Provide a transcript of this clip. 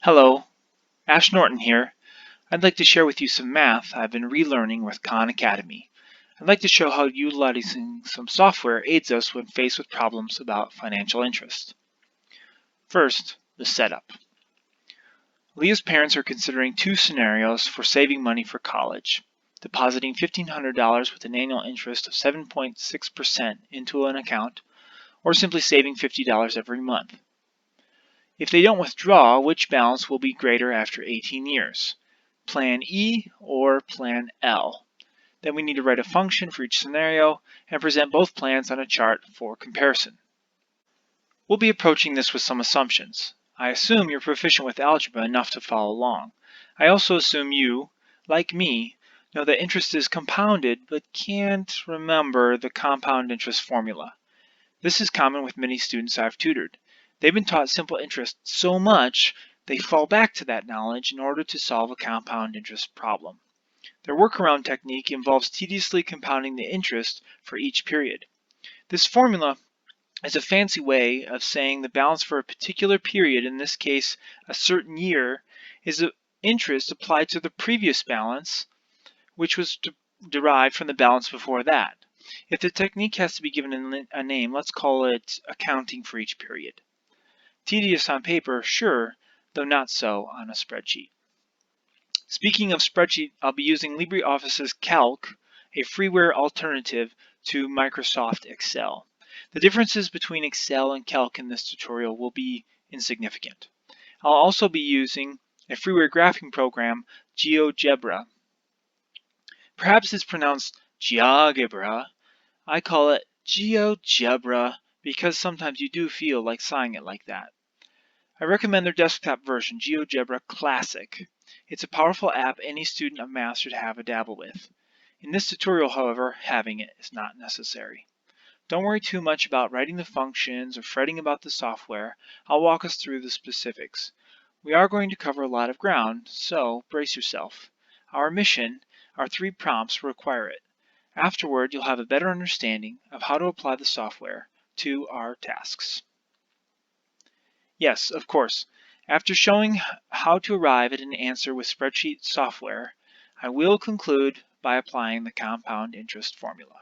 Hello, Ash Norton here. I'd like to share with you some math I've been relearning with Khan Academy. I'd like to show how utilizing some software aids us when faced with problems about financial interest. First, the setup. Leah's parents are considering two scenarios for saving money for college: depositing $1,500 with an annual interest of 7.6% into an account, or simply saving $50 every month. If they don't withdraw, which balance will be greater after 18 years? Plan E or Plan L? Then we need to write a function for each scenario and present both plans on a chart for comparison. We'll be approaching this with some assumptions. I assume you're proficient with algebra enough to follow along. I also assume you, like me, know that interest is compounded but can't remember the compound interest formula. This is common with many students I've tutored. They've been taught simple interest so much they fall back to that knowledge in order to solve a compound interest problem. Their workaround technique involves tediously compounding the interest for each period. This formula is a fancy way of saying the balance for a particular period, in this case a certain year, is the interest applied to the previous balance, which was derived from the balance before that. If the technique has to be given a name, let's call it accounting for each period. Tedious on paper, sure, though not so on a spreadsheet. Speaking of spreadsheet, I'll be using LibreOffice's Calc, a freeware alternative to Microsoft Excel. The differences between Excel and Calc in this tutorial will be insignificant. I'll also be using a freeware graphing program, GeoGebra. Perhaps it's pronounced GeoGebra. I call it GeoGebra because sometimes you do feel like saying it like that. I recommend their desktop version, GeoGebra Classic. It's a powerful app any student of math should have a dabble with. In this tutorial, however, having it is not necessary. Don't worry too much about writing the functions or fretting about the software. I'll walk us through the specifics. We are going to cover a lot of ground, so brace yourself. Our mission, our 3 prompts require it. Afterward, you'll have a better understanding of how to apply the software to our tasks. Yes, of course. After showing how to arrive at an answer with spreadsheet software, I will conclude by applying the compound interest formula.